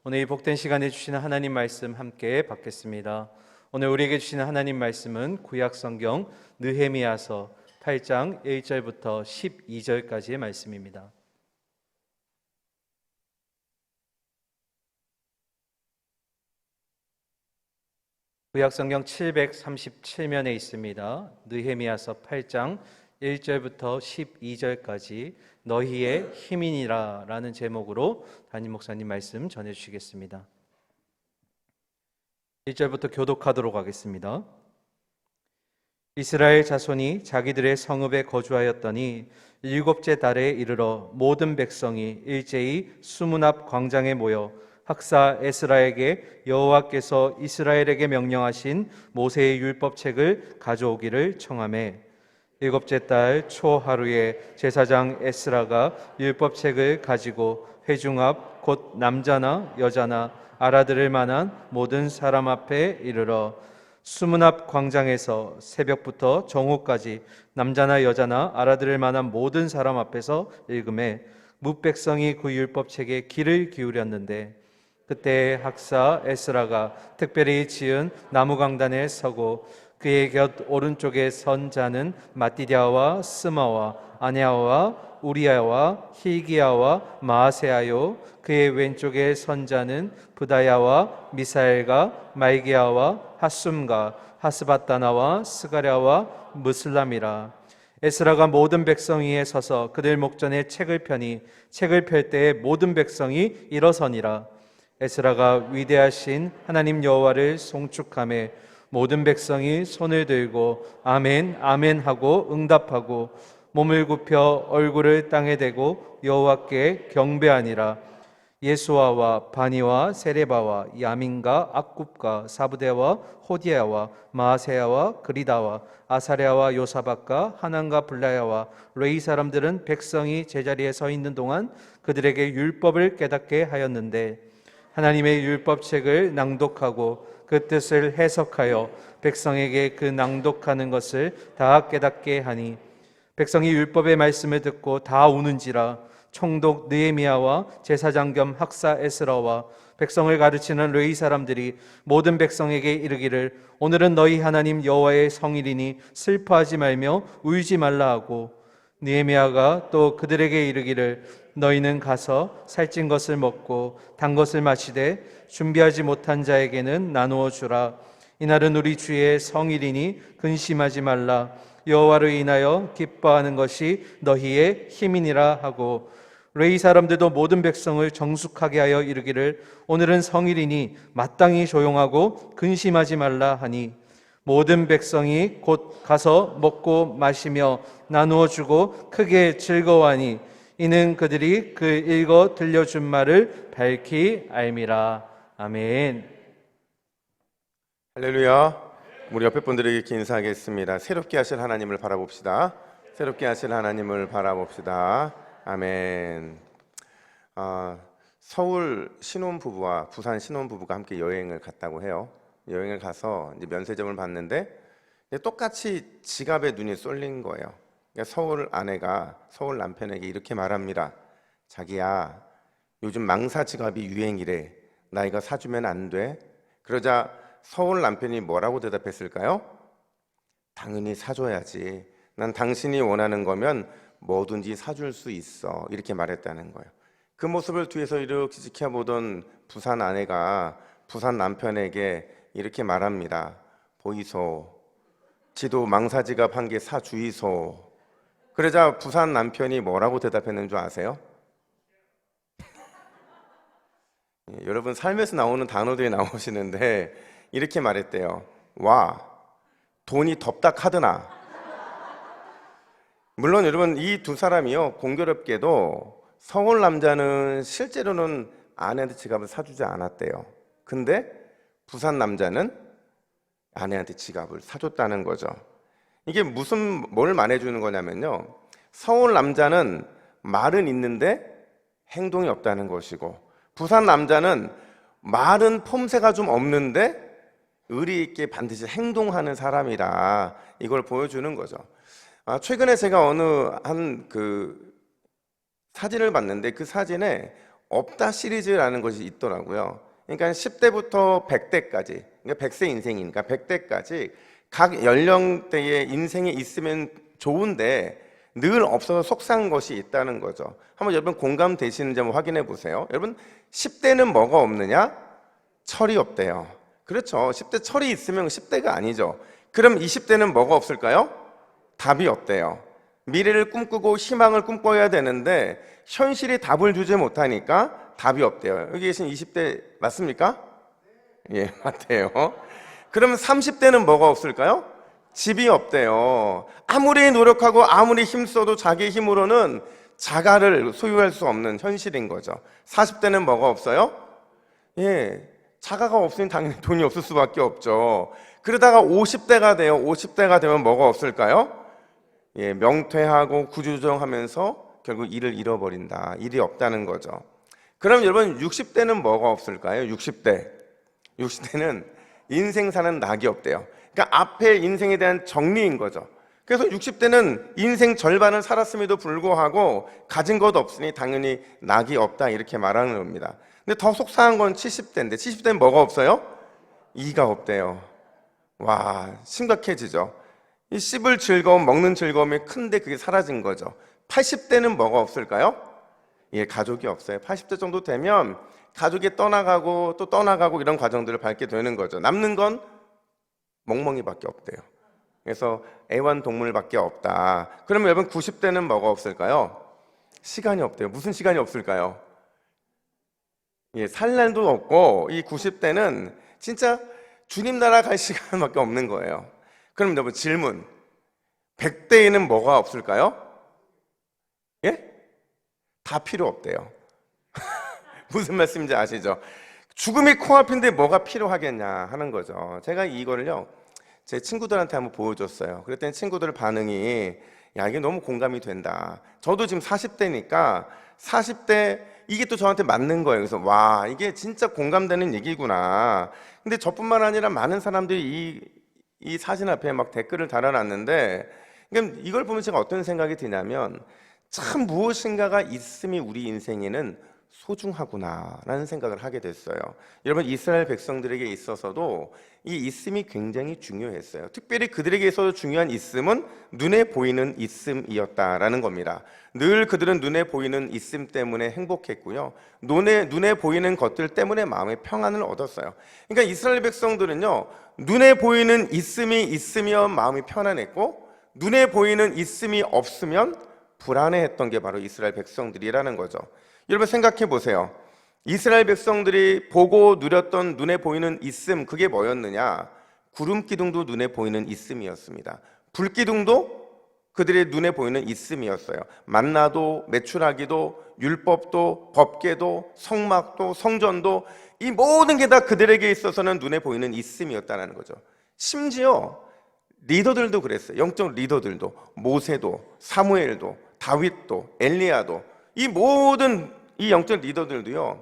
오늘 이 복된 시간에 주시는 하나님 말씀 함께 받겠습니다. 오늘 우리에게 주시는 하나님 말씀은 구약 성경 느헤미야서 8장 1절부터 12절까지의 말씀입니다. 구약 성경 737면에 있습니다. 느헤미야서 8장 1절부터 12절까지 너희의 힘이니라 라는 제목으로 담임 목사님 말씀 전해주시겠습니다. 1절부터 교독하도록 하겠습니다. 이스라엘 자손이 자기들의 성읍에 거주하였더니 일곱째 달에 이르러 모든 백성이 일제히 수문 앞 광장에 모여 학사 에스라에게 여호와께서 이스라엘에게 명령하신 모세의 율법책을 가져오기를 청하매 일곱째 달 초 하루에 제사장 에스라가 율법책을 가지고 회중 앞 곧 남자나 여자나 알아들을 만한 모든 사람 앞에 이르러 수문 앞 광장에서 새벽부터 정오까지 남자나 여자나 알아들을 만한 모든 사람 앞에서 읽음에 뭇백성이 그 율법책에 귀를 기울였는데 그때 학사 에스라가 특별히 지은 나무 강단에 서고 그의 곁 오른쪽에 선 자는 마띠디아와 스마와 아냐와 우리야와 hil기야와 마아세야요 그의 왼쪽에 선 자는 부다야와 미사엘과 말기야와 하숨과 하스바다나와 스가랴와 무슬람이라. 에스라가 모든 백성 위에 서서 그들 목전에 책을 펴니 책을 펼 때에 모든 백성이 일어서니라. 에스라가 위대하신 하나님 여호와를 송축하며 모든 백성이 손을 들고 아멘 아멘 하고 응답하고 몸을 굽혀 얼굴을 땅에 대고 여호와께 경배하니라. 예수아와 바니와 세레바와 야민과 악굽과 사부대와 호디야와 마아세야와 그리다와 아사랴와 요사박과 하난과 블라야와 레이 사람들은 백성이 제자리에 서 있는 동안 그들에게 율법을 깨닫게 하였는데 하나님의 율법책을 낭독하고 그 뜻을 해석하여 백성에게 그 낭독하는 것을 다 깨닫게 하니 백성이 율법의 말씀을 듣고 다 우는지라. 총독 느헤미야와 제사장 겸 학사 에스라와 백성을 가르치는 레위 사람들이 모든 백성에게 이르기를 오늘은 너희 하나님 여호와의 성일이니 슬퍼하지 말며 울지 말라 하고 느헤미야가 또 그들에게 이르기를 너희는 가서 살찐 것을 먹고 단 것을 마시되 준비하지 못한 자에게는 나누어 주라. 이날은 우리 주의 성일이니 근심하지 말라. 여호와를 인하여 기뻐하는 것이 너희의 힘이니라 하고 레위 사람들도 모든 백성을 정숙하게 하여 이르기를 오늘은 성일이니 마땅히 조용하고 근심하지 말라 하니 모든 백성이 곧 가서 먹고 마시며 나누어 주고 크게 즐거워하니 이는 그들이 그 읽어 들려준 말을 밝히 알미라. 아멘. 할렐루야. 우리 옆에 분들에게 이렇게 인사하겠습니다. 새롭게 하실 하나님을 바라봅시다. 새롭게 하실 하나님을 바라봅시다. 아멘. 서울 신혼부부와 부산 신혼부부가 함께 여행을 갔다고 해요. 여행을 가서 이제 면세점을 봤는데 똑같이 지갑에 눈이 쏠린 거예요. 그러니까 서울 아내가 서울 남편에게 이렇게 말합니다. 자기야, 요즘 망사 지갑이 유행이래. 나 이거 사주면 안 돼? 그러자 서울 남편이 뭐라고 대답했을까요? 당연히 사줘야지. 난 당신이 원하는 거면 뭐든지 사줄 수 있어. 이렇게 말했다는 거예요. 그 모습을 뒤에서 이렇게 지켜보던 부산 아내가 부산 남편에게 이렇게 말합니다. 보이소. 지도 망사지갑 한 개 사주이소. 그러자 부산 남편이 뭐라고 대답했는 줄 아세요? 여러분 삶에서 나오는 단어들이 나오시는데 이렇게 말했대요. 와, 돈이 덥다 카드나. 물론 여러분 이 두 사람이요 공교롭게도 서울 남자는 실제로는 아내한테 지갑을 사주지 않았대요. 근데 부산 남자는 아내한테 지갑을 사줬다는 거죠. 이게 뭘 말해주는 거냐면요, 서울 남자는 말은 있는데 행동이 없다는 것이고 부산 남자는 말은 폼새가 좀 없는데 의리 있게 반드시 행동하는 사람이다, 이걸 보여주는 거죠. 최근에 제가 어느 한 사진을 봤는데 그 사진에 없다 시리즈라는 것이 있더라고요. 그러니까 10대부터 100대까지, 그러니까 100세 인생이니까 100대까지 각 연령대의 인생에 있으면 좋은데 늘 없어서 속상한 것이 있다는 거죠. 한번 여러분 공감되시는지 한번 확인해 보세요. 여러분 10대는 뭐가 없느냐? 철이 없대요. 그렇죠. 10대 철이 있으면 10대가 아니죠. 그럼 20대는 뭐가 없을까요? 답이 없대요. 미래를 꿈꾸고 희망을 꿈꿔야 되는데 현실이 답을 주지 못하니까 답이 없대요. 여기 계신 20대 맞습니까? 예, 맞대요. 그럼 30대는 뭐가 없을까요? 집이 없대요. 아무리 노력하고 아무리 힘써도 자기 힘으로는 자가를 소유할 수 없는 현실인 거죠. 40대는 뭐가 없어요? 예, 자가가 없으니 당연히 돈이 없을 수밖에 없죠. 그러다가 50대가 돼요. 50대가 되면 뭐가 없을까요? 예, 명퇴하고 구조조정하면서 결국 일을 잃어버린다. 일이 없다는 거죠. 그럼 여러분 60대는 뭐가 없을까요? 60대는 인생 사는 낙이 없대요. 그러니까 앞에 인생에 대한 정리인 거죠. 그래서 60대는 인생 절반을 살았음에도 불구하고 가진 것 없으니 당연히 낙이 없다 이렇게 말하는 겁니다. 근데 더 속상한 건 70대인데 70대는 뭐가 없어요? 이가 없대요. 와, 심각해지죠. 이 씹을 즐거움, 먹는 즐거움이 큰데 그게 사라진 거죠. 80대는 뭐가 없을까요? 예, 가족이 없어요. 80대 정도 되면 가족이 떠나가고 또 떠나가고 이런 과정들을 밟게 되는 거죠. 남는 건 멍멍이밖에 없대요. 그래서 애완동물밖에 없다. 그러면 여러분 90대는 뭐가 없을까요? 시간이 없대요. 무슨 시간이 없을까요? 예, 살 날도 없고 이 90대는 진짜 주님 나라 갈 시간밖에 없는 거예요. 그럼 여러분 질문, 100대에는 뭐가 없을까요? 예? 다 필요 없대요. 무슨 말씀인지 아시죠? 죽음이 코앞인데 뭐가 필요하겠냐 하는 거죠. 제가 이거를요 제 친구들한테 한번 보여줬어요. 그랬더니 친구들 반응이 야, 이게 너무 공감이 된다. 저도 지금 40대니까 40대 이게 또 저한테 맞는 거예요. 그래서 와, 이게 진짜 공감되는 얘기구나. 근데 저뿐만 아니라 많은 사람들이 이 사진 앞에 막 댓글을 달아놨는데, 그러니까 이걸 보면 제가 어떤 생각이 드냐면 참 무엇인가가 있음이 우리 인생에는 소중하구나라는 생각을 하게 됐어요. 여러분 이스라엘 백성들에게 있어서도 이 있음이 굉장히 중요했어요. 특별히 그들에게 있어서 중요한 있음은 눈에 보이는 있음이었다라는 겁니다. 늘 그들은 눈에 보이는 있음 때문에 행복했고요. 눈에 보이는 것들 때문에 마음의 평안을 얻었어요. 그러니까 이스라엘 백성들은요, 눈에 보이는 있음이 있으면 마음이 편안했고 눈에 보이는 있음이 없으면 불안해했던 게 바로 이스라엘 백성들이라는 거죠. 여러분 생각해 보세요. 이스라엘 백성들이 보고 누렸던 눈에 보이는 있음, 그게 뭐였느냐? 구름 기둥도 눈에 보이는 있음이었습니다. 불 기둥도 그들의 눈에 보이는 있음이었어요. 만나도, 메추라기도, 율법도, 법궤도, 성막도, 성전도, 이 모든 게 다 그들에게 있어서는 눈에 보이는 있음이었다는 거죠. 심지어 리더들도 그랬어요. 영적 리더들도, 모세도, 사무엘도, 다윗도, 엘리야도, 이 모든 이 영적 리더들도요,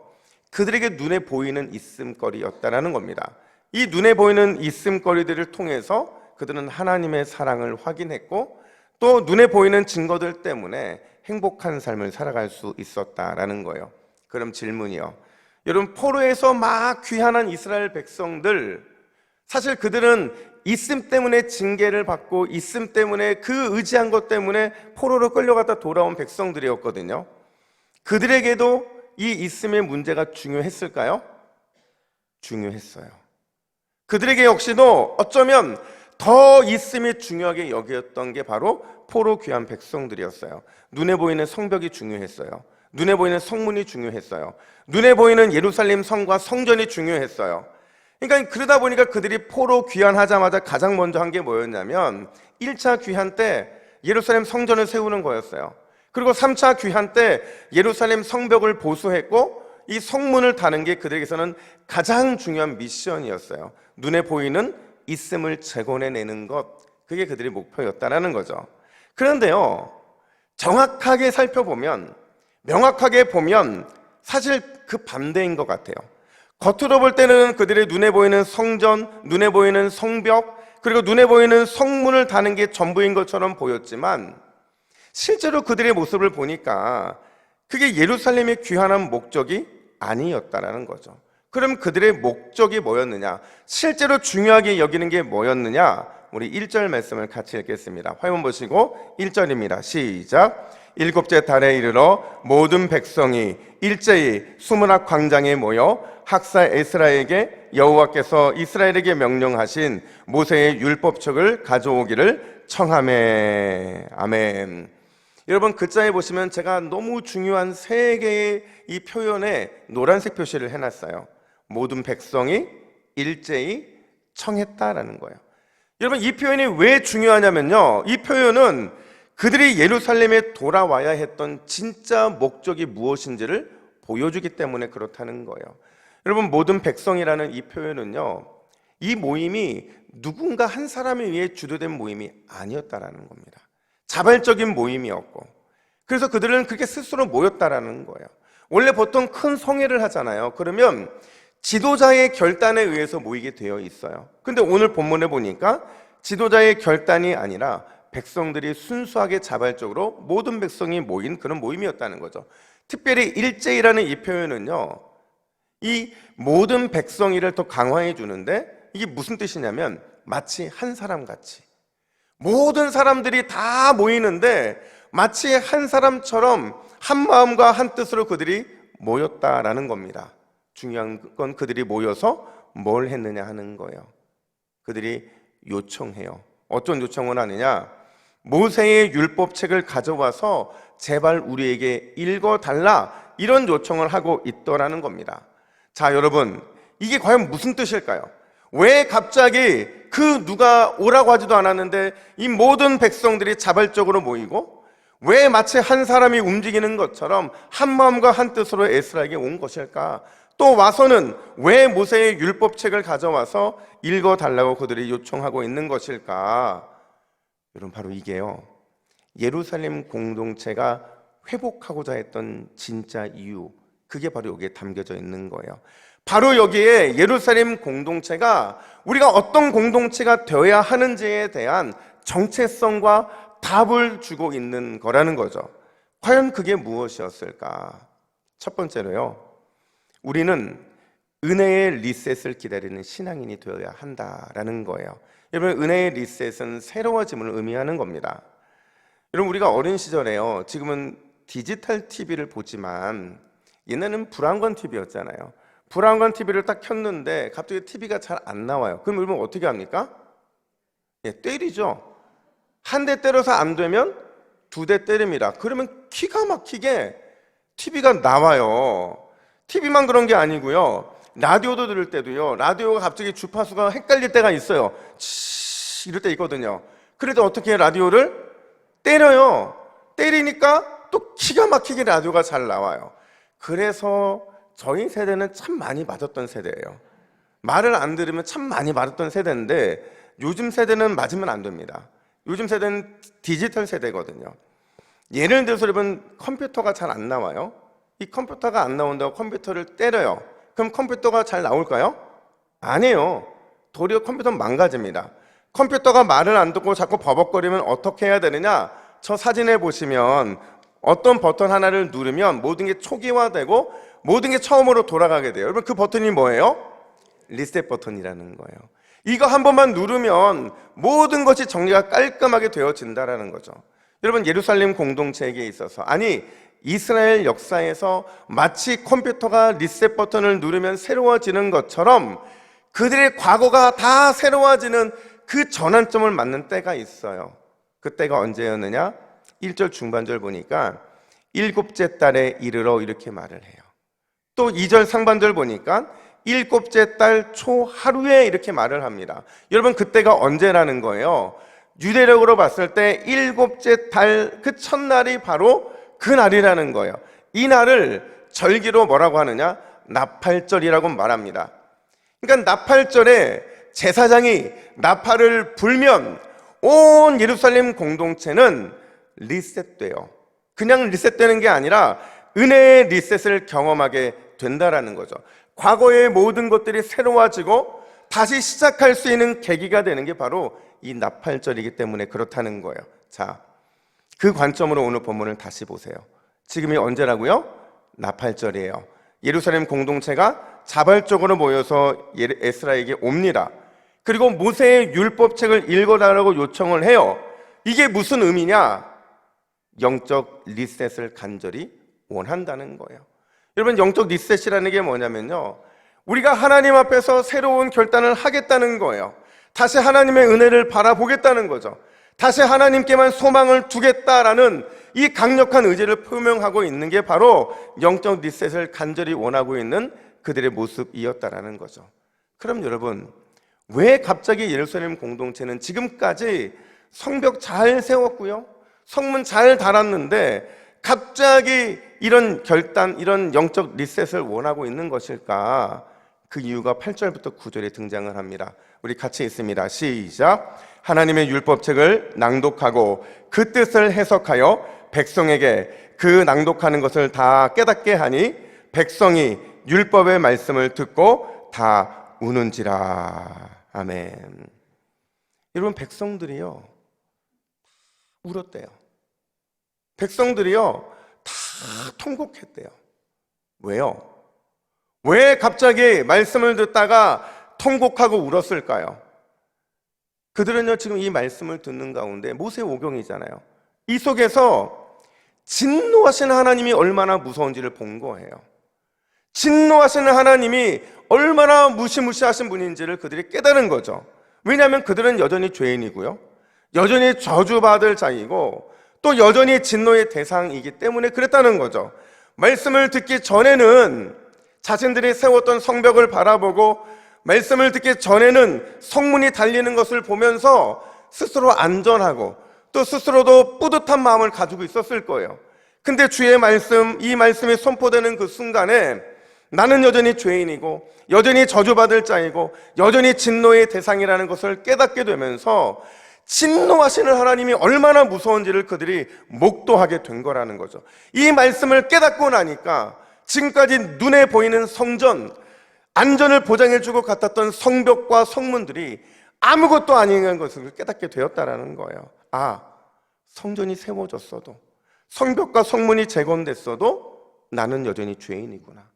그들에게 눈에 보이는 있음거리였다라는 겁니다. 이 눈에 보이는 있음거리들을 통해서 그들은 하나님의 사랑을 확인했고 또 눈에 보이는 증거들 때문에 행복한 삶을 살아갈 수 있었다라는 거예요. 그럼 질문이요. 여러분 포로에서 막 귀환한 이스라엘 백성들, 사실 그들은 있음 때문에 징계를 받고 있음 때문에 그 의지한 것 때문에 포로로 끌려갔다 돌아온 백성들이었거든요. 그들에게도 이 있음의 문제가 중요했을까요? 중요했어요. 그들에게 역시도 어쩌면 더 있음이 중요하게 여겼던 게 바로 포로 귀한 백성들이었어요. 눈에 보이는 성벽이 중요했어요. 눈에 보이는 성문이 중요했어요. 눈에 보이는 예루살렘 성과 성전이 중요했어요. 그러니까 그러다 보니까 그들이 포로 귀환하자마자 가장 먼저 한 게 뭐였냐면 1차 귀환 때 예루살렘 성전을 세우는 거였어요. 그리고 3차 귀환 때 예루살렘 성벽을 보수했고 이 성문을 다는 게 그들에게서는 가장 중요한 미션이었어요. 눈에 보이는 있음을 재건해내는 것, 그게 그들의 목표였다라는 거죠. 그런데요, 정확하게 살펴보면, 명확하게 보면 사실 그 반대인 것 같아요. 겉으로 볼 때는 그들의 눈에 보이는 성전, 눈에 보이는 성벽, 그리고 눈에 보이는 성문을 다는 게 전부인 것처럼 보였지만 실제로 그들의 모습을 보니까 그게 예루살렘의 귀환한 목적이 아니었다라는 거죠. 그럼 그들의 목적이 뭐였느냐? 실제로 중요하게 여기는 게 뭐였느냐? 우리 1절 말씀을 같이 읽겠습니다. 화면 보시고 1절입니다. 시작. 일곱째 달에 이르러 모든 백성이 일제히 수문학 광장에 모여 학사 에스라에게 여호와께서 이스라엘에게 명령하신 모세의 율법책을 가져오기를 청하매. 아멘. 여러분 글자에 보시면 제가 너무 중요한 세 개의 이 표현에 노란색 표시를 해놨어요. 모든 백성이 일제히 청했다라는 거예요. 여러분 이 표현이 왜 중요하냐면요, 이 표현은 그들이 예루살렘에 돌아와야 했던 진짜 목적이 무엇인지를 보여주기 때문에 그렇다는 거예요. 여러분 모든 백성이라는 이 표현은요, 이 모임이 누군가 한 사람에 의해 주도된 모임이 아니었다라는 겁니다. 자발적인 모임이었고, 그래서 그들은 그렇게 스스로 모였다라는 거예요. 원래 보통 큰 성회를 하잖아요. 그러면 지도자의 결단에 의해서 모이게 되어 있어요. 근데 오늘 본문에 보니까 지도자의 결단이 아니라 백성들이 순수하게 자발적으로 모든 백성이 모인 그런 모임이었다는 거죠. 특별히 일제이라는 이 표현은요, 이 모든 백성이를 더 강화해 주는데, 이게 무슨 뜻이냐면 마치 한 사람 같이 모든 사람들이 다 모이는데 마치 한 사람처럼 한 마음과 한 뜻으로 그들이 모였다라는 겁니다. 중요한 건 그들이 모여서 뭘 했느냐 하는 거예요. 그들이 요청해요. 어떤 요청을 하느냐? 모세의 율법책을 가져와서 제발 우리에게 읽어달라, 이런 요청을 하고 있더라는 겁니다. 자, 여러분 이게 과연 무슨 뜻일까요? 왜 갑자기 그 누가 오라고 하지도 않았는데 이 모든 백성들이 자발적으로 모이고, 왜 마치 한 사람이 움직이는 것처럼 한 마음과 한 뜻으로 에스라에게 온 것일까? 또 와서는 왜 모세의 율법책을 가져와서 읽어달라고 그들이 요청하고 있는 것일까? 여러분 바로 이게요, 예루살렘 공동체가 회복하고자 했던 진짜 이유, 그게 바로 여기에 담겨져 있는 거예요. 바로 여기에 예루살렘 공동체가 우리가 어떤 공동체가 되어야 하는지에 대한 정체성과 답을 주고 있는 거라는 거죠. 과연 그게 무엇이었을까? 첫 번째로요, 우리는 은혜의 리셋을 기다리는 신앙인이 되어야 한다라는 거예요. 여러분 은혜의 리셋은 새로워짐을 의미하는 겁니다. 여러분 우리가 어린 시절에요, 지금은 디지털 TV를 보지만 옛날에는 브라운관 TV였잖아요. 브라운관 TV를 딱 켰는데 갑자기 TV가 잘 안 나와요. 그럼 여러분 어떻게 합니까? 때리죠. 한 대 때려서 안 되면 두 대 때립니다. 그러면 기가 막히게 TV가 나와요. TV만 그런 게 아니고요, 라디오도 들을 때도요, 라디오가 갑자기 주파수가 헷갈릴 때가 있어요. 이럴 때 있거든요. 그래도 어떻게 라디오를 때려요. 때리니까 또 기가 막히게 라디오가 잘 나와요. 그래서 저희 세대는 참 많이 맞았던 세대예요. 말을 안 들으면 참 많이 맞았던 세대인데, 요즘 세대는 맞으면 안 됩니다. 요즘 세대는 디지털 세대거든요. 예를 들어서 여러분 컴퓨터가 잘 안 나와요. 이 컴퓨터가 안 나온다고 컴퓨터를 때려요. 그럼 컴퓨터가 잘 나올까요? 아니에요. 도리어 컴퓨터는 망가집니다. 컴퓨터가 말을 안 듣고 자꾸 버벅거리면 어떻게 해야 되느냐? 저 사진에 보시면 어떤 버튼 하나를 누르면 모든 게 초기화되고 모든 게 처음으로 돌아가게 돼요. 여러분 그 버튼이 뭐예요? 리셋 버튼이라는 거예요. 이거 한 번만 누르면 모든 것이 정리가 깔끔하게 되어진다라는 거죠. 여러분 예루살렘 공동체에게 있어서, 아니 이스라엘 역사에서 마치 컴퓨터가 리셋 버튼을 누르면 새로워지는 것처럼 그들의 과거가 다 새로워지는 그 전환점을 맞는 때가 있어요. 그 때가 언제였느냐? 1절 중반절 보니까 일곱째 달에 이르러 이렇게 말을 해요. 또 2절 상반절 보니까 일곱째 달 초 하루에 이렇게 말을 합니다. 여러분 그때가 언제라는 거예요? 유대력으로 봤을 때 일곱째 달 그 첫날이 바로 그 날이라는 거예요. 이 날을 절기로 뭐라고 하느냐? 나팔절이라고 말합니다. 그러니까 나팔절에 제사장이 나팔을 불면 온 예루살렘 공동체는 리셋돼요. 그냥 리셋되는 게 아니라 은혜의 리셋을 경험하게 된다라는 거죠. 과거의 모든 것들이 새로워지고 다시 시작할 수 있는 계기가 되는 게 바로 이 나팔절이기 때문에 그렇다는 거예요. 자, 그 관점으로 오늘 본문을 다시 보세요. 지금이 언제라고요? 나팔절이에요. 예루살렘 공동체가 자발적으로 모여서 에스라에게 옵니다. 그리고 모세의 율법책을 읽어달라고 요청을 해요. 이게 무슨 의미냐? 영적 리셋을 간절히 원한다는 거예요. 여러분, 영적 리셋이라는 게 뭐냐면요, 우리가 하나님 앞에서 새로운 결단을 하겠다는 거예요. 다시 하나님의 은혜를 바라보겠다는 거죠. 다시 하나님께만 소망을 두겠다라는 이 강력한 의지를 표명하고 있는 게 바로 영적 리셋을 간절히 원하고 있는 그들의 모습이었다라는 거죠. 그럼 여러분, 왜 갑자기 예루살렘 공동체는 지금까지 성벽 잘 세웠고요, 성문 잘 달았는데 갑자기 이런 결단, 이런 영적 리셋을 원하고 있는 것일까? 그 이유가 8절부터 9절에 등장을 합니다. 우리 같이 읽습니다. 시작. 하나님의 율법책을 낭독하고 그 뜻을 해석하여 백성에게 그 낭독하는 것을 다 깨닫게 하니 백성이 율법의 말씀을 듣고 다 우는지라. 아멘. 여러분, 백성들이요 울었대요. 백성들이요 다 통곡했대요. 왜요? 왜 갑자기 말씀을 듣다가 통곡하고 울었을까요? 그들은요 지금 이 말씀을 듣는 가운데 모세 오경이잖아요. 이 속에서 진노하시는 하나님이 얼마나 무서운지를 본 거예요. 진노하시는 하나님이 얼마나 무시무시하신 분인지를 그들이 깨달은 거죠. 왜냐하면 그들은 여전히 죄인이고요, 여전히 저주받을 자이고 또 여전히 진노의 대상이기 때문에 그랬다는 거죠. 말씀을 듣기 전에는 자신들이 세웠던 성벽을 바라보고, 말씀을 듣기 전에는 성문이 달리는 것을 보면서 스스로 안전하고 또 스스로도 뿌듯한 마음을 가지고 있었을 거예요. 근데 주의 말씀, 이 말씀이 선포되는 그 순간에 나는 여전히 죄인이고 여전히 저주받을 자이고 여전히 진노의 대상이라는 것을 깨닫게 되면서 진노하시는 하나님이 얼마나 무서운지를 그들이 목도하게 된 거라는 거죠. 이 말씀을 깨닫고 나니까 지금까지 눈에 보이는 성전, 안전을 보장해주고 같았던 성벽과 성문들이 아무것도 아닌 것을 깨닫게 되었다라는 거예요. 아, 성전이 세워졌어도, 성벽과 성문이 재건됐어도 나는 여전히 죄인이구나.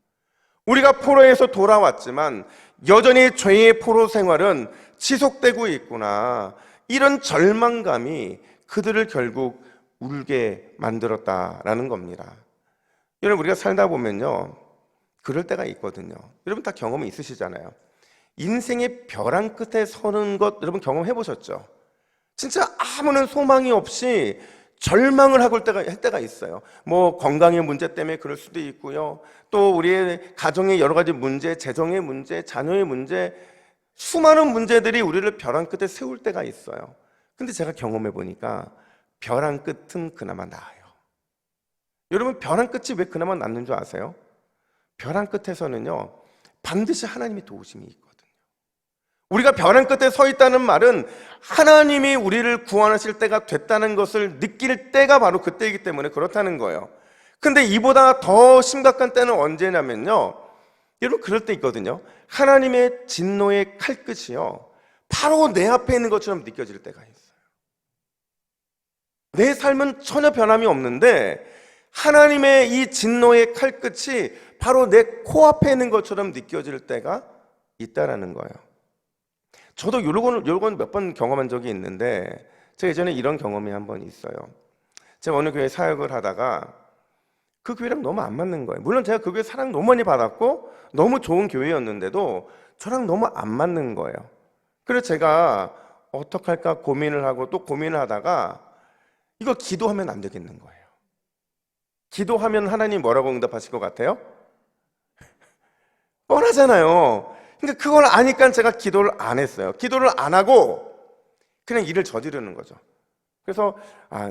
우리가 포로에서 돌아왔지만 여전히 죄의 포로 생활은 지속되고 있구나. 이런 절망감이 그들을 결국 울게 만들었다라는 겁니다. 여러분, 우리가 살다 보면요 그럴 때가 있거든요. 여러분 다 경험이 있으시잖아요. 인생의 벼랑 끝에 서는 것 여러분 경험해 보셨죠? 진짜 아무런 소망이 없이 절망을 하고 할 때가 있어요. 뭐 건강의 문제 때문에 그럴 수도 있고요, 또 우리의 가정의 여러 가지 문제, 재정의 문제, 자녀의 문제, 수많은 문제들이 우리를 벼랑 끝에 세울 때가 있어요. 근데 제가 경험해 보니까 벼랑 끝은 그나마 나아요. 여러분, 벼랑 끝이 왜 그나마 낫는 줄 아세요? 벼랑 끝에서는요 반드시 하나님의 도우심이 있거든요. 우리가 벼랑 끝에 서 있다는 말은 하나님이 우리를 구원하실 때가 됐다는 것을 느낄 때가 바로 그때이기 때문에 그렇다는 거예요. 근데 이보다 더 심각한 때는 언제냐면요, 여러분 그럴 때 있거든요. 하나님의 진노의 칼끝이요 바로 내 앞에 있는 것처럼 느껴질 때가 있어요. 내 삶은 전혀 변함이 없는데 하나님의 이 진노의 칼끝이 바로 내 코앞에 있는 것처럼 느껴질 때가 있다라는 거예요. 저도 요건 몇 번 경험한 적이 있는데, 제가 예전에 이런 경험이 한 번 있어요. 제가 어느 교회 사역을 하다가 그 교회랑 너무 안 맞는 거예요. 물론 제가 그 교회 사랑 너무 많이 받았고 너무 좋은 교회였는데도 저랑 너무 안 맞는 거예요. 그래서 제가 어떡할까 고민을 하고 또 고민을 하다가 이거 기도하면 안 되겠는 거예요. 기도하면 하나님 뭐라고 응답하실 것 같아요? 뻔하잖아요. 그러니까 그걸 아니까 제가 기도를 안 했어요. 기도를 안 하고 그냥 일을 저지르는 거죠. 그래서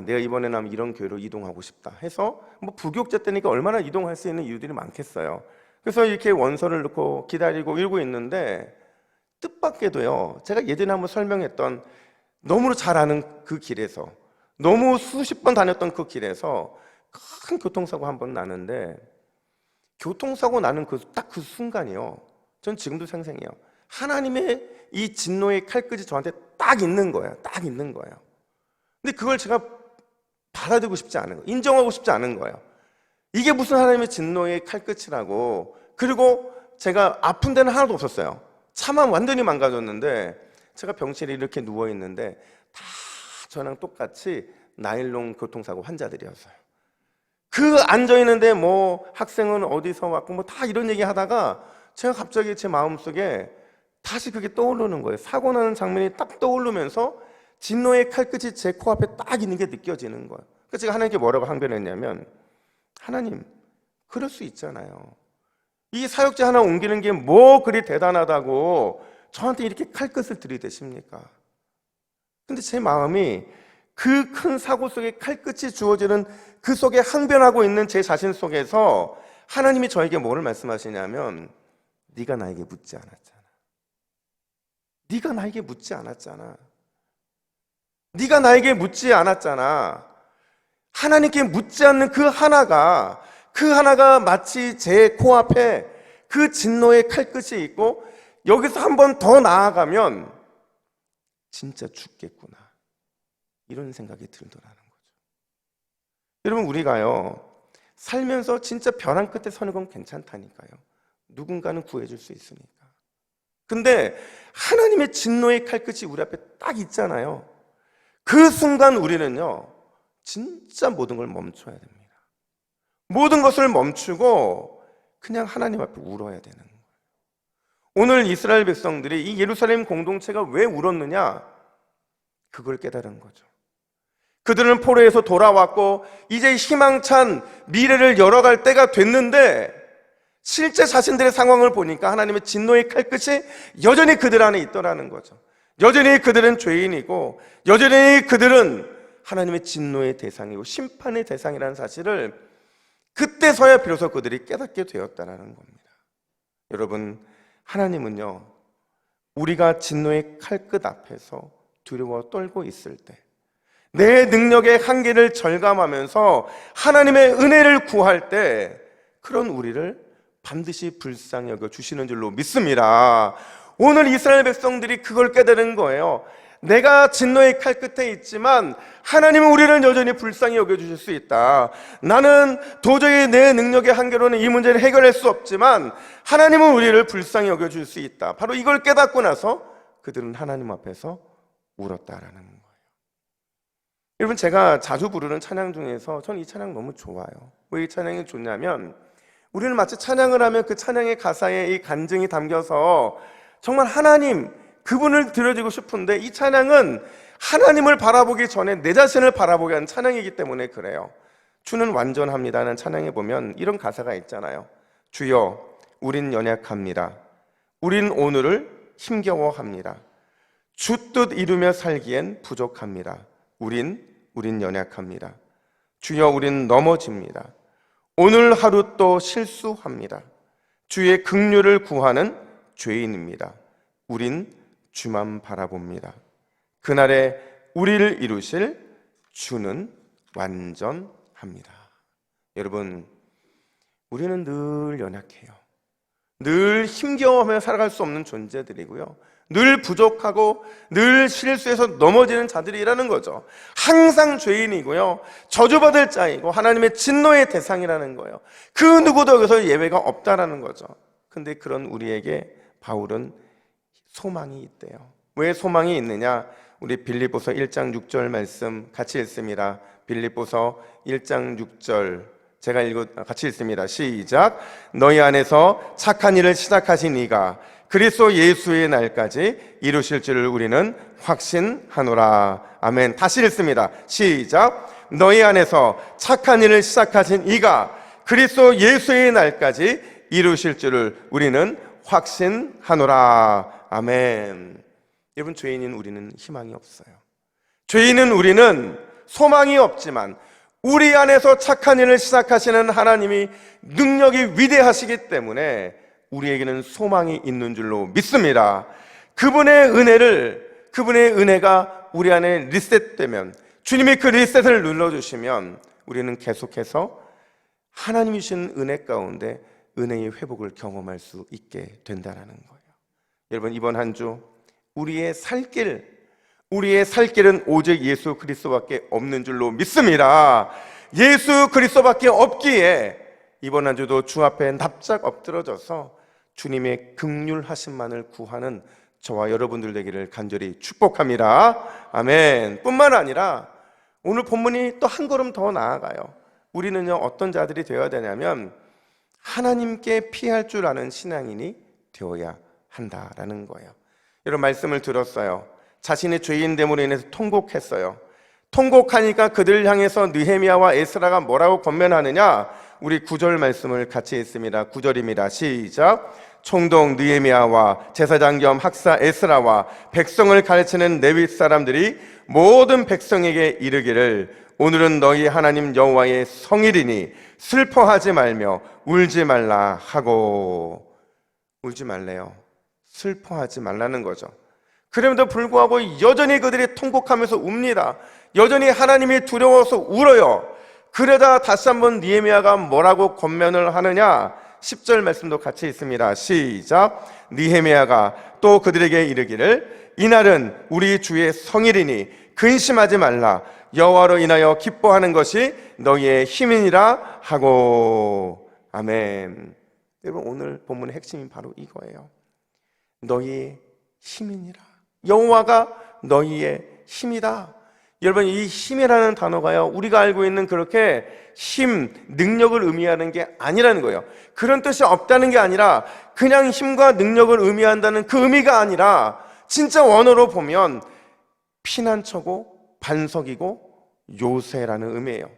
내가 이번에는 한번 이런 교회로 이동하고 싶다 해서 뭐 부교육자 때니까 얼마나 이동할 수 있는 이유들이 많겠어요. 그래서 이렇게 원서를 넣고 기다리고 읽고 있는데 뜻밖에도요, 제가 예전에 한번 설명했던 너무 잘 아는 그 길에서, 너무 수십 번 다녔던 그 길에서 큰 교통사고 한 번 나는데, 교통사고 나는 딱 그 순간이요, 전 지금도 생생해요. 하나님의 이 진노의 칼끝이 저한테 딱 있는 거예요. 딱 있는 거예요. 근데 그걸 제가 받아들이고 싶지 않은 거예요. 인정하고 싶지 않은 거예요. 이게 무슨 하나님의 진노의 칼끝이라고. 그리고 제가 아픈 데는 하나도 없었어요. 차만 완전히 망가졌는데 제가 병실에 이렇게 누워있는데 다 저랑 똑같이 나일론 교통사고 환자들이었어요. 그 앉아있는데 뭐 학생은 어디서 왔고 뭐 다 이런 얘기 하다가 제가 갑자기 제 마음속에 다시 그게 떠오르는 거예요. 사고 나는 장면이 딱 떠오르면서 진노의 칼끝이 제 코앞에 딱 있는 게 느껴지는 거예요. 그래서 제가 하나님께 뭐라고 항변했냐면, 하나님, 그럴 수 있잖아요. 이 사역자 하나 옮기는 게 뭐 그리 대단하다고 저한테 이렇게 칼끝을 들이대십니까? 근데 제 마음이 그 큰 사고 속에 칼끝이 주어지는 그 속에 항변하고 있는 제 자신 속에서 하나님이 저에게 뭐를 말씀하시냐면, 네가 나에게 묻지 않았잖아. 네가 나에게 묻지 않았잖아. 네가 나에게 묻지 않았잖아. 하나님께 묻지 않는 그 하나가 마치 제 코앞에 그 진노의 칼끝이 있고, 여기서 한 번 더 나아가면 진짜 죽겠구나, 이런 생각이 들더라는 거죠. 여러분, 우리가요 살면서 진짜 벼랑 끝에 서는 건 괜찮다니까요. 누군가는 구해줄 수 있으니까. 근데 하나님의 진노의 칼끝이 우리 앞에 딱 있잖아요. 그 순간 우리는요 진짜 모든 걸 멈춰야 됩니다. 모든 것을 멈추고 그냥 하나님 앞에 울어야 되는 거예요. 오늘 이스라엘 백성들이 이 예루살렘 공동체가 왜 울었느냐, 그걸 깨달은 거죠. 그들은 포로에서 돌아왔고 이제 희망찬 미래를 열어갈 때가 됐는데, 실제 자신들의 상황을 보니까 하나님의 진노의 칼끝이 여전히 그들 안에 있더라는 거죠. 여전히 그들은 죄인이고, 여전히 그들은 하나님의 진노의 대상이고 심판의 대상이라는 사실을 그때서야 비로소 그들이 깨닫게 되었다는 겁니다. 여러분, 하나님은요 우리가 진노의 칼끝 앞에서 두려워 떨고 있을 때, 내 능력의 한계를 절감하면서 하나님의 은혜를 구할 때, 그런 우리를 반드시 불쌍히 여겨 주시는 줄로 믿습니다. 오늘 이스라엘 백성들이 그걸 깨달은 거예요. 내가 진노의 칼 끝에 있지만 하나님은 우리를 여전히 불쌍히 여겨주실 수 있다. 나는 도저히 내 능력의 한계로는 이 문제를 해결할 수 없지만 하나님은 우리를 불쌍히 여겨줄 수 있다. 바로 이걸 깨닫고 나서 그들은 하나님 앞에서 울었다라는 거예요. 여러분, 제가 자주 부르는 찬양 중에서 전 이 찬양 너무 좋아요. 왜 이 찬양이 좋냐면, 우리는 마치 찬양을 하면 그 찬양의 가사에 이 간증이 담겨서 정말 하나님, 그분을 드려지고 싶은데, 이 찬양은 하나님을 바라보기 전에 내 자신을 바라보게 하는 찬양이기 때문에 그래요. 주는 완전합니다는 찬양에 보면 이런 가사가 있잖아요. 주여, 우린 연약합니다. 우린 오늘을 힘겨워합니다. 주 뜻 이루며 살기엔 부족합니다. 우린 연약합니다. 주여, 우린 넘어집니다. 오늘 하루 또 실수합니다. 주의 긍휼을 구하는 죄인입니다. 우린 주만 바라봅니다. 그날에 우리를 이루실 주는 완전합니다. 여러분, 우리는 늘 연약해요. 늘 힘겨워하며 살아갈 수 없는 존재들이고요, 늘 부족하고 늘 실수해서 넘어지는 자들이라는 거죠. 항상 죄인이고요, 저주받을 자이고 하나님의 진노의 대상이라는 거예요. 그 누구도 여기서 예외가 없다라는 거죠. 근데 그런 우리에게 바울은 소망이 있대요. 왜 소망이 있느냐? 우리 빌립보서 1장 6절 말씀 같이 읽습니다. 빌립보서 1장 6절 제가 같이 읽습니다. 시작. 너희 안에서 착한 일을 시작하신 이가 그리스도 예수의 날까지 이루실 줄을 우리는 확신하노라. 아멘. 다시 읽습니다. 시작. 너희 안에서 착한 일을 시작하신 이가 그리스도 예수의 날까지 이루실 줄을 우리는 확신하노라. 아멘. 여러분, 죄인인 우리는 희망이 없어요. 죄인은 우리는 소망이 없지만 우리 안에서 착한 일을 시작하시는 하나님이 능력이 위대하시기 때문에 우리에게는 소망이 있는 줄로 믿습니다. 그분의 은혜가 우리 안에 리셋되면, 주님이 그 리셋을 눌러주시면 우리는 계속해서 하나님이 주신 은혜 가운데 은혜의 회복을 경험할 수 있게 된다는 거예요. 여러분, 이번 한 주 우리의 살 길은 오직 예수 그리스도밖에 없는 줄로 믿습니다. 예수 그리스도밖에 없기에 이번 한 주도 주 앞에 납작 엎드러져서 주님의 긍휼하심만을 구하는 저와 여러분들 되기를 간절히 축복합니다. 아멘. 뿐만 아니라 오늘 본문이 또 한 걸음 더 나아가요. 우리는요, 어떤 자들이 되어야 되냐면 하나님께 피할 줄 아는 신앙인이 되어야 한다라는 거예요. 이런 말씀을 들었어요. 자신의 죄인됨으로 인해서 통곡했어요. 통곡하니까 그들을 향해서 느헤미야와 에스라가 뭐라고 권면하느냐? 우리 9절 말씀을 같이 읽습니다. 9절입니다. 시작. 총독 느헤미야와 제사장 겸 학사 에스라와 백성을 가르치는 레위 사람들이 모든 백성에게 이르기를 오늘은 너희 하나님 여호와의 성일이니 슬퍼하지 말며 울지 말라 하고. 울지 말래요. 슬퍼하지 말라는 거죠. 그럼에도 불구하고 여전히 그들이 통곡하면서 웁니다. 여전히 하나님이 두려워서 울어요. 그러다 다시 한번 느헤미야가 뭐라고 권면을 하느냐? 10절 말씀도 같이 있습니다. 시작. 느헤미야가 또 그들에게 이르기를 이날은 우리 주의 성일이니 근심하지 말라. 여호와로 인하여 기뻐하는 것이 너희의 힘이니라 하고. 아멘. 여러분, 오늘 본문의 핵심이 바로 이거예요. 너희의 힘이니라. 여호와가 너희의 힘이다. 여러분, 이 힘이라는 단어가요, 우리가 알고 있는 그렇게 힘, 능력을 의미하는 게 아니라는 거예요. 그런 뜻이 없다는 게 아니라 그냥 힘과 능력을 의미한다는 그 의미가 아니라 진짜 원어로 보면 피난처고 반석이고 요새라는 의미예요.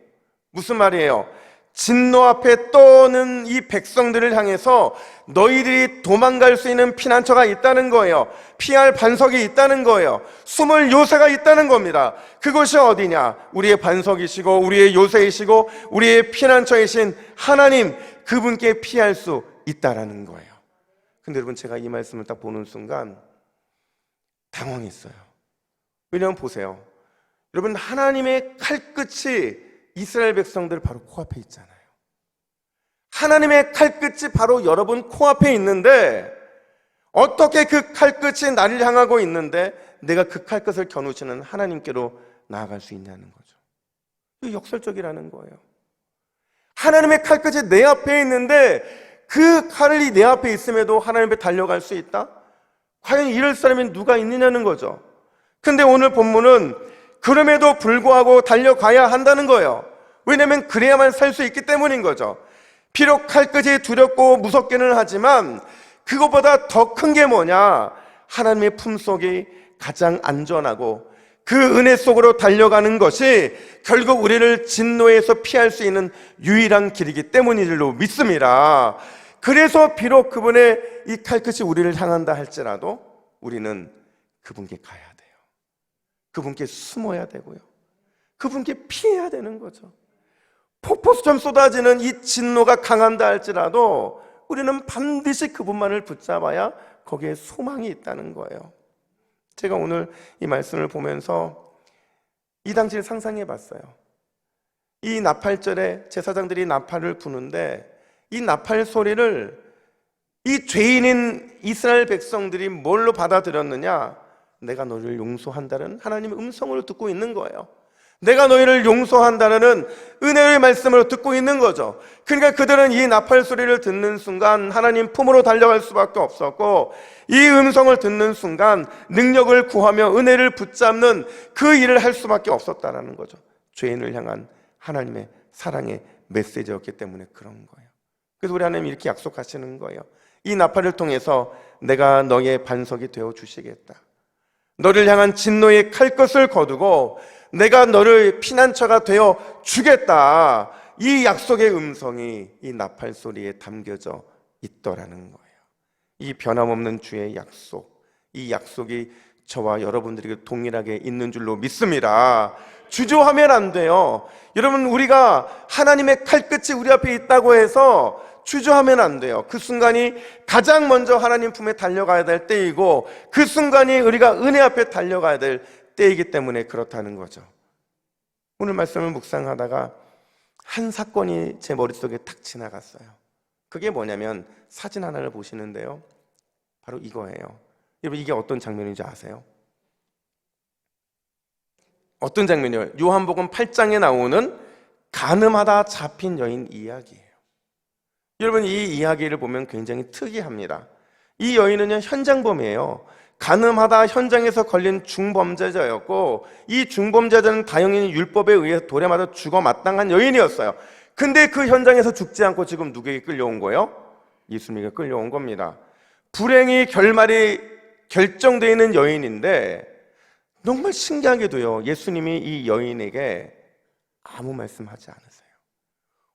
무슨 말이에요? 진노 앞에 떠오는 이 백성들을 향해서 너희들이 도망갈 수 있는 피난처가 있다는 거예요. 피할 반석이 있다는 거예요. 숨을 요새가 있다는 겁니다. 그것이 어디냐? 우리의 반석이시고 우리의 요새이시고 우리의 피난처이신 하나님, 그분께 피할 수 있다라는 거예요. 근데 여러분, 제가 이 말씀을 딱 보는 순간 당황했어요. 왜냐하면 보세요, 여러분, 하나님의 칼끝이 이스라엘 백성들 바로 코앞에 있잖아요. 하나님의 칼끝이 바로 여러분 코앞에 있는데 어떻게 그 칼끝이 나를 향하고 있는데 내가 그 칼끝을 겨누시는 하나님께로 나아갈 수 있냐는 거죠. 이게 역설적이라는 거예요. 하나님의 칼끝이 내 앞에 있는데 그 칼이 내 앞에 있음에도 하나님 앞에 달려갈 수 있다? 과연 이럴 사람이 누가 있느냐는 거죠. 근데 오늘 본문은 그럼에도 불구하고 달려가야 한다는 거예요. 왜냐하면 그래야만 살 수 있기 때문인 거죠. 비록 칼끝이 두렵고 무섭기는 하지만 그것보다 더 큰 게 뭐냐? 하나님의 품속이 가장 안전하고 그 은혜 속으로 달려가는 것이 결국 우리를 진노에서 피할 수 있는 유일한 길이기 때문인 줄로 믿습니다. 그래서 비록 그분의 이 칼끝이 우리를 향한다 할지라도 우리는 그분께 가야 돼요. 그분께 숨어야 되고요. 그분께 피해야 되는 거죠. 폭포수처럼 쏟아지는 이 진노가 강한다 할지라도 우리는 반드시 그분만을 붙잡아야 거기에 소망이 있다는 거예요. 제가 오늘 이 말씀을 보면서 이 당시를 상상해 봤어요. 이 나팔절에 제사장들이 나팔을 부는데 이 나팔 소리를 이 죄인인 이스라엘 백성들이 뭘로 받아들였느냐? 내가 너희를 용서한다는 하나님의 음성을 듣고 있는 거예요. 내가 너희를 용서한다는 은혜의 말씀을 듣고 있는 거죠. 그러니까 그들은 이 나팔 소리를 듣는 순간 하나님 품으로 달려갈 수밖에 없었고, 이 음성을 듣는 순간 능력을 구하며 은혜를 붙잡는 그 일을 할 수밖에 없었다는 거죠. 죄인을 향한 하나님의 사랑의 메시지였기 때문에 그런 거예요. 그래서 우리 하나님 이렇게 약속하시는 거예요. 이 나팔을 통해서 내가 너의 반석이 되어 주시겠다. 너를 향한 진노의 칼끝을 거두고 내가 너를 피난처가 되어 주겠다. 이 약속의 음성이 이 나팔 소리에 담겨져 있더라는 거예요. 이 변함없는 주의 약속, 이 약속이 저와 여러분들에게 동일하게 있는 줄로 믿습니다. 주저하면 안 돼요. 여러분, 우리가 하나님의 칼끝이 우리 앞에 있다고 해서 주저하면 안 돼요. 그 순간이 가장 먼저 하나님 품에 달려가야 될 때이고 그 순간이 우리가 은혜 앞에 달려가야 될 때이기 때문에 그렇다는 거죠. 오늘 말씀을 묵상하다가 한 사건이 제 머릿속에 탁 지나갔어요. 그게 뭐냐면 사진 하나를 보시는데요, 바로 이거예요. 여러분, 이게 어떤 장면인지 아세요? 어떤 장면이에요? 요한복음 8장에 나오는 간음하다 잡힌 여인 이야기예요. 여러분, 이 이야기를 보면 굉장히 특이합니다. 이 여인은요, 현장범이에요. 가늠하다 현장에서 걸린 중범죄자였고, 이 중범죄자는 다행히 율법에 의해 돌에 맞아 죽어 마땅한 여인이었어요. 근데 그 현장에서 죽지 않고 지금 누구에게 끌려온 거예요? 예수님에게 끌려온 겁니다. 불행의 결말이 결정되어 있는 여인인데, 정말 신기하게도요, 예수님이 이 여인에게 아무 말씀하지 않으세요.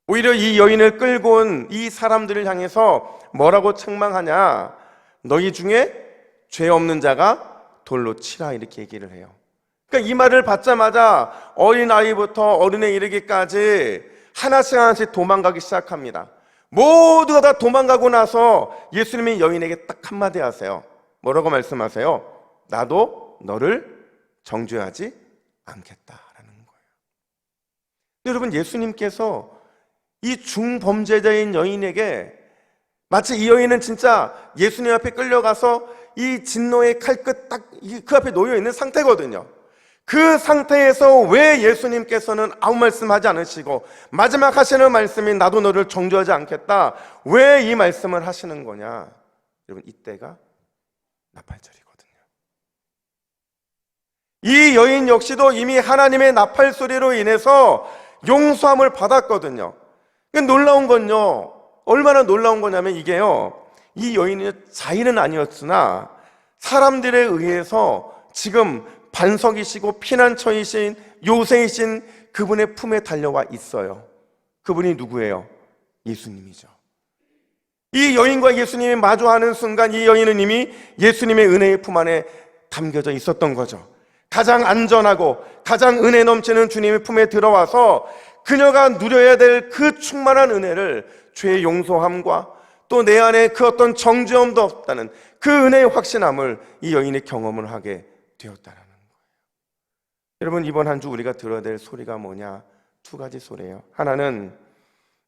오히려 이 여인을 끌고 온 이 사람들을 향해서 뭐라고 책망하냐? 너희 중에 죄 없는 자가 돌로 치라, 이렇게 얘기를 해요. 그러니까 이 말을 받자마자 어린아이부터 어른에 이르기까지 하나씩 도망가기 시작합니다. 모두가 다 도망가고 나서 예수님이 여인에게 딱 한마디 하세요. 뭐라고 말씀하세요? 나도 너를 정죄하지 않겠다라는 거예요. 여러분, 예수님께서 이 중범죄자인 여인에게, 마치 이 여인은 진짜 예수님 앞에 끌려가서 이 진노의 칼끝 딱 그 앞에 놓여 있는 상태거든요. 그 상태에서 왜 예수님께서는 아무 말씀하지 않으시고 마지막 하시는 말씀이 나도 너를 정죄하지 않겠다, 왜 이 말씀을 하시는 거냐? 여러분, 이때가 나팔절이거든요. 이 여인 역시도 이미 하나님의 나팔 소리로 인해서 용서함을 받았거든요. 놀라운 건요, 얼마나 놀라운 거냐면 이게요, 이 여인이 자인은 아니었으나 사람들에 의해서 지금 반석이시고 피난처이신 요새이신 그분의 품에 달려와 있어요. 그분이 누구예요? 예수님이죠. 이 여인과 예수님이 마주하는 순간 이 여인은 이미 예수님의 은혜의 품 안에 담겨져 있었던 거죠. 가장 안전하고 가장 은혜 넘치는 주님의 품에 들어와서 그녀가 누려야 될 그 충만한 은혜를, 죄의 용서함과 또 내 안에 그 어떤 정죄함도 없다는 그 은혜의 확신함을 이 여인이 경험을 하게 되었다는 거예요. 여러분, 이번 한 주 우리가 들어야 될 소리가 뭐냐? 두 가지 소리예요. 하나는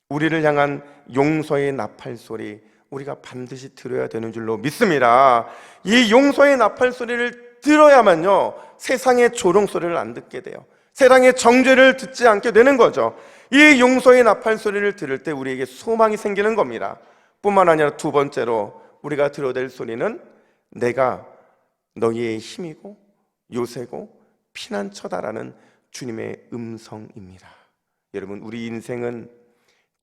우리를 향한 용서의 나팔 소리, 우리가 반드시 들어야 되는 줄로 믿습니다. 이 용서의 나팔 소리를 들어야만요, 세상의 조롱 소리를 안 듣게 돼요. 세상의 정죄를 듣지 않게 되는 거죠. 이 용서의 나팔 소리를 들을 때 우리에게 소망이 생기는 겁니다. 뿐만 아니라 두 번째로 우리가 들어야 될 소리는 내가 너희의 힘이고 요새고 피난처다라는 주님의 음성입니다. 여러분, 우리 인생은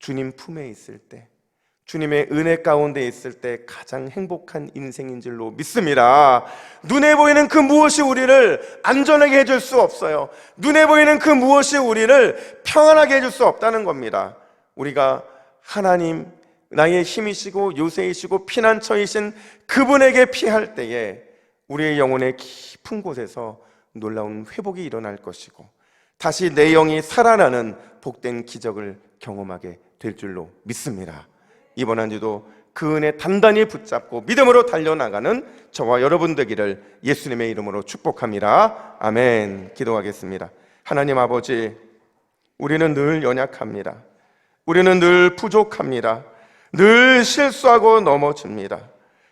주님 품에 있을 때, 주님의 은혜 가운데 있을 때 가장 행복한 인생인 줄로 믿습니다. 눈에 보이는 그 무엇이 우리를 안전하게 해줄 수 없어요. 눈에 보이는 그 무엇이 우리를 평안하게 해줄 수 없다는 겁니다. 우리가 하나님, 나의 힘이시고 요새이시고 피난처이신 그분에게 피할 때에 우리의 영혼의 깊은 곳에서 놀라운 회복이 일어날 것이고 다시 내 영이 살아나는 복된 기적을 경험하게 될 줄로 믿습니다. 이번 한 주도 그 은혜 단단히 붙잡고 믿음으로 달려나가는 저와 여러분 되기를 예수님의 이름으로 축복합니다. 아멘. 기도하겠습니다. 하나님 아버지, 우리는 늘 연약합니다. 우리는 늘 부족합니다. 늘 실수하고 넘어집니다.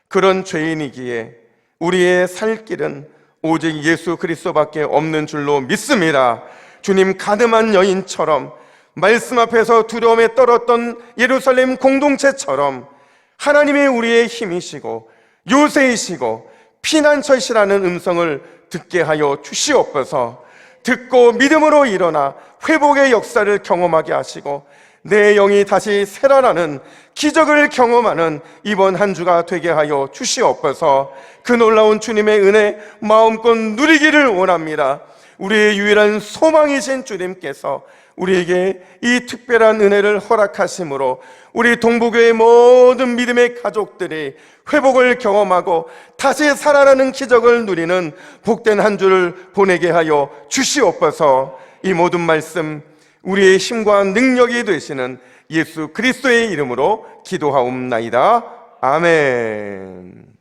그런 죄인이기에 우리의 살 길은 오직 예수 그리스도밖에 없는 줄로 믿습니다. 주님, 가늠한 여인처럼 말씀 앞에서 두려움에 떨었던 예루살렘 공동체처럼 하나님이 우리의 힘이시고 요새이시고 피난처시라는 음성을 듣게 하여 주시옵소서. 듣고 믿음으로 일어나 회복의 역사를 경험하게 하시고 내 영이 다시 새라나는 기적을 경험하는 이번 한 주가 되게 하여 주시옵소서. 그 놀라운 주님의 은혜 마음껏 누리기를 원합니다. 우리의 유일한 소망이신 주님께서 우리에게 이 특별한 은혜를 허락하심으로 우리 동부교회 모든 믿음의 가족들이 회복을 경험하고 다시 살아나는 기적을 누리는 복된 한 주를 보내게 하여 주시옵소서. 이 모든 말씀 우리의 힘과 능력이 되시는 예수 그리스도의 이름으로 기도하옵나이다. 아멘.